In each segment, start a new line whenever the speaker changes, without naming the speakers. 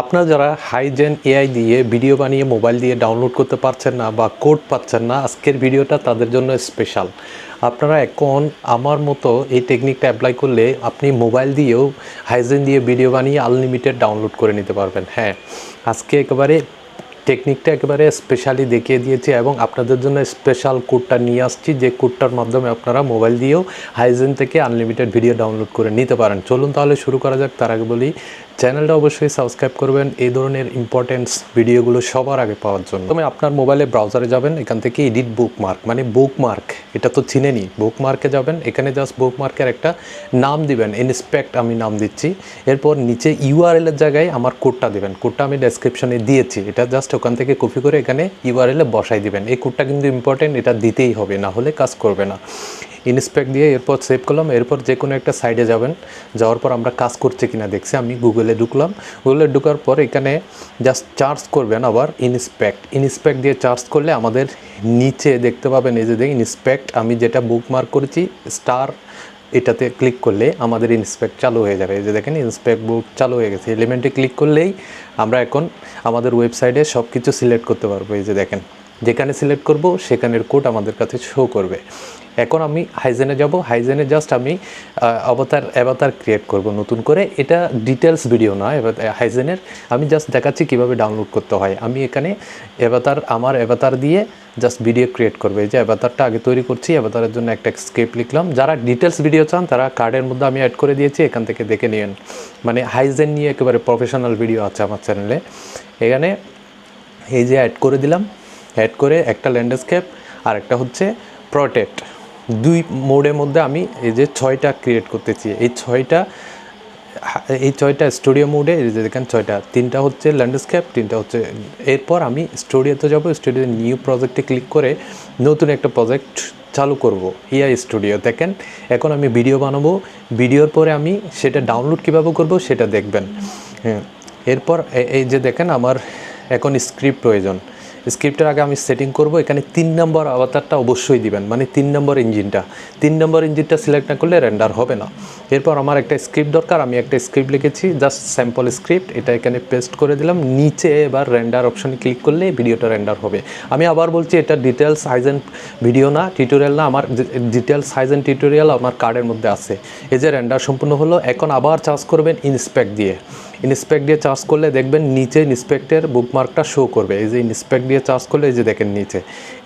আপনারা যারা hygiene AI দিয়ে ভিডিও বানিয়ে মোবাইল দিয়ে ডাউনলোড করতে পারছেন না বা কোড পাচ্ছেন না, আজকের ভিডিওটা তাদের জন্য স্পেশাল। আপনারা এখন আমার মতো এই টেকনিকটা অ্যাপ্লাই করলে আপনি মোবাইল দিয়েও হাইজেন দিয়ে ভিডিও বানিয়ে আনলিমিটেড ডাউনলোড করে নিতে পারবেন। হ্যাঁ, আজকে একেবারে টেকনিকটা একেবারে স্পেশালি দেখিয়ে দিয়েছি এবং আপনাদের জন্য স্পেশাল কোডটা নিয়ে আসছি, যে কোডটার মাধ্যমে আপনারা মোবাইল দিয়েও হাইজেন থেকে আনলিমিটেড ভিডিও ডাউনলোড করে নিতে পারেন। চলুন তাহলে শুরু করা যাক। তার আগে বলি, চ্যানেলটা অবশ্যই সাবস্ক্রাইব করবেন এই ধরনের ইম্পর্টেন্স ভিডিওগুলো সবার আগে পাওয়ার জন্য। প্রথমে আপনার মোবাইলে ব্রাউজারে যাবেন, এখান থেকে এডিট বুকমার্ক, মানে বুকমার্ক, এটা তো চিনেনি, বুকমার্কে যাবেন। এখানে জাস্ট বুকমার্কের একটা নাম দিবেন, ইনস্পেক্ট আমি নাম দিচ্ছি। এরপর নিচে ইউআরএলের জায়গায় আমার কোডটা দেবেন। কোডটা আমি ডেসক্রিপশনে দিয়েছি, এটা জাস্ট ওখান থেকে কপি করে এখানে ইউআরএলে বসাই দিবেন। এই কোডটা কিন্তু ইম্পর্টেন্ট, এটা দিতেই হবে, না হলে কাজ করবে না। ইনস্পেক্ট দিয়ে এরপর সেভ করলাম। এরপর যে কোনো একটা সাইডে যাবেন, যাওয়ার পর আমরা কাজ করছে কিনা দেখছি। আমি গুগলে ঢুকলাম। গুগলে ঢোকার পর এখানে জাস্ট চার্জ করবেন, আবার ইনস্পেক্ট দিয়ে চার্জ করলে আমাদের নিচে দেখতে পাবেন, এই যে ইনস্পেক্ট আমি যেটা বুকমার্ক করেছি স্টার, এটাতে ক্লিক করলে আমাদের ইনস্পেক্ট চালু হয়ে যাবে। এই যে দেখেন ইনস্পেক্ট বুক চালু হয়ে গেছে। এলিমেন্টে ক্লিক করলেই আমরা এখন আমাদের ওয়েবসাইটে সব কিছু সিলেক্ট করতে পারবো। এই যে দেখেন, যেখানে সিলেক্ট করব সেখানের কোড আমাদের কাছে শো করবে। এখন আমি হাইজেনে যাব। হাইজেনে জাস্ট আমি অ্যাভাতার ক্রিয়েট করব নতুন করে। এটা ডিটেলস ভিডিও না হাইজেনের, আমি জাস্ট দেখাচ্ছি কিভাবে ডাউনলোড করতে হয়। আমি এখানে আমার অ্যাভাতার দিয়ে জাস্ট ভিডিও ক্রিয়েট করবে। এই যে অ্যাভাতারটা আগে তৈরি করছি, অ্যাভাতারের জন্য একটা স্ক্রিপ্ট লিখলাম। যারা ডিটেলস ভিডিও চান তারা কার্ডের মধ্যে আমি অ্যাড করে দিয়েছি, এখান থেকে দেখে নিন। মানে হাইজেন নিয়ে একেবারে প্রফেশনাল ভিডিও আছে আমার চ্যানেলে। এখানে এই যে অ্যাড করে দিলাম, অ্যাড করে একটা ল্যান্ডস্কেপ আর একটা হচ্ছে প্রটেক্ট, দুই মোডের মধ্যে আমি এই যে 6টা ক্রিয়েট করতেছি। এই ছয়টা স্টুডিও মোডে, এই যে দেখেন 6টা, 3টা হচ্ছে ল্যান্ডস্কেপ, 3টা হচ্ছে। এরপর আমি স্টুডিওতে যাব, স্টুডিও নিউ প্রজেক্টে ক্লিক করে নতুন একটা প্রজেক্ট চালু করব, এআই স্টুডিও। দেখেন এখন আমি ভিডিও বানাবো, ভিডিওর পরে আমি সেটা ডাউনলোড কীভাবে করব সেটা দেখবেন। হ্যাঁ, এরপর এই যে দেখেন আমার এখন স্ক্রিপ্ট প্রয়োজন। স্ক্রিপ্টের আগে আমি সেটিং করব। এখানে 3 নম্বর অবতারটা অবশ্যই দিবেন, মানে 3 নম্বর ইঞ্জিনটা সিলেক্ট না করলে রেন্ডার হবে না। এরপর আমার একটা স্ক্রিপ্ট দরকার, আমি একটা স্ক্রিপ্ট লিখেছি, জাস্ট স্যাম্পল স্ক্রিপ্ট, এটা এখানে পেস্ট করে দিলাম। নিচে এবার রেন্ডার অপশনে ক্লিক করলে ভিডিওটা রেন্ডার হবে। আমি আবার বলছি, এটা ডিটেলস হাইজেন ভিডিও না, টিউটোরিয়াল না। আমার ডিটেলস হাইজেন টিউটোরিয়াল আমার কার্ডের মধ্যে আছে। এই যে রেন্ডার সম্পূর্ণ হলো। এখন আবার চার্জ করবেন ইনস্পেক্ট দিয়ে চার্জ করলে দেখবেন নিচে ইনস্পেক্টের বুকমার্কটা শো করবে। এই যে ইনস্পেক্ট দিয়ে চার্জ করলে এই যে দেখেন নিচে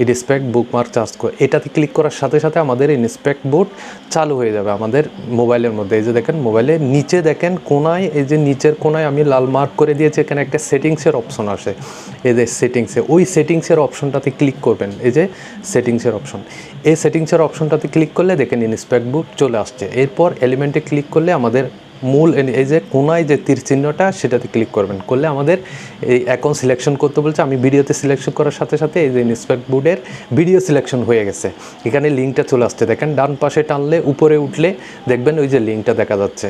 ইনস্পেক্ট বুকমার্ক চার্জ করে, এটাতে ক্লিক করার সাথে সাথে আমাদের ইনস্পেক্ট বোর্ড চালু হয়ে যাবে আমাদের মোবাইলের মধ্যে। এই যে দেখেন মোবাইলের নিচে দেখেন কোনায়, এই যে নিচের কোনায় আমি লাল মার্ক করে দিয়েছি, এখানে একটা সেটিংসের অপশন আসে। এই যে সেটিংসে, ওই সেটিংসের অপশনটাতে ক্লিক করবেন। এই যে সেটিংসের অপশন, এই সেটিংসের অপশনটাতে ক্লিক করলে দেখেন ইনস্পেক্ট বোর্ড চলে আসছে। এরপর এলিমেন্টে ক্লিক করলে আমাদের মূল এই যে কোনায় যে তীর চিহ্নটা সেটাতে ক্লিক করবেন, করলে আমাদের এই এখন সিলেকশন করতে বলছে। আমি ভিডিওতে সিলেকশন করার সাথে সাথে এই যে ইনস্পেক্ট বোর্ডের ভিডিও সিলেকশন হয়ে গেছে। এখানে লিঙ্কটা চলে আসছে, দেখেন ডান পাশে টানলে উপরে উঠলে দেখবেন ওই যে লিঙ্কটা দেখা যাচ্ছে,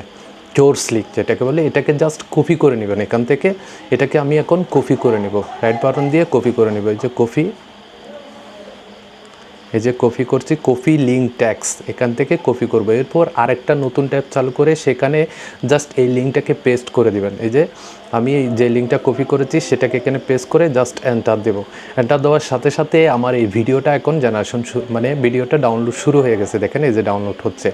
সোর্স লিঙ্ক যেটাকে বলে। এটাকে জাস্ট কপি করে নেবেন এখান থেকে। এটাকে আমি এখন কপি করে নেব, রাইট বাটন দিয়ে কপি করে নেব। এই যে কপি করছি, কপি লিঙ্ক ট্যাক্স, এখান থেকে কপি করবো। এরপর আরেকটা নতুন ট্যাব চালু করে সেখানে জাস্ট এই লিঙ্কটাকে পেস্ট করে দিবেন। এই যে আমি যে লিঙ্কটা কপি করেছি সেটাকে এখানে পেস্ট করে জাস্ট এন্টার দেবো। এন্টার দেওয়ার সাথে সাথে আমার এই ভিডিওটা এখন জেনারেশন, মানে ভিডিওটা ডাউনলোড শুরু হয়ে গেছে। দেখেন এই যে ডাউনলোড হচ্ছে।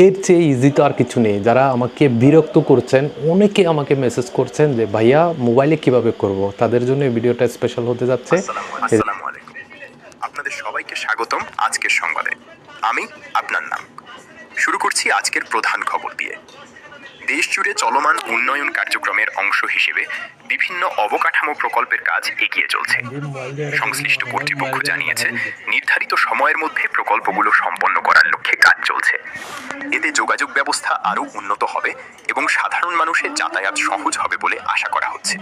এর চেয়ে ইজি তো আর কিছু নেই। যারা আমাকে বিরক্ত করছেন, অনেকে আমাকে মেসেজ করছেন যে ভাইয়া মোবাইলে কিভাবে করব, তাদের জন্য এই ভিডিওটা স্পেশাল হতে যাচ্ছে।
আপনাদের সবাইকে স্বাগতম আজকের সংবাদে। আমি আপনার নাম। শুরু করছি আজকের প্রধান খবর দিয়ে। দেশ জুড়ে চলমান উন্নয়ন কার্যক্রমের অংশ হিসেবে বিভিন্ন অবকাঠামো প্রকল্পের কাজ এগিয়ে চলছে। সংশ্লিষ্ট কর্তৃপক্ষ জানিয়েছে, নির্ধারিত সময়ের মধ্যে প্রকল্পগুলো সম্পন্ন করার লক্ষ্যে কাজ চলছে। এতে যোগাযোগ ব্যবস্থা আরও উন্নত হবে এবং সাধারণ মানুষের যাতায়াত সহজ হবে বলে আশা করা হচ্ছে।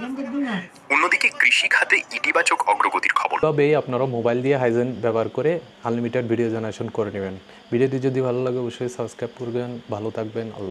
অন্যদিকে কৃষি খাতে ইতিবাচক অগ্রগতির খবর।
তবে আপনারা মোবাইল দিয়ে হাইজেন ব্যবহার করে আনলিমিটেড ভিডিও জেনারেশন করে নেবেন। ভিডিওটি যদি ভালো লাগে অবশ্যই সাবস্ক্রাইব করবেন। ভালো থাকবেন।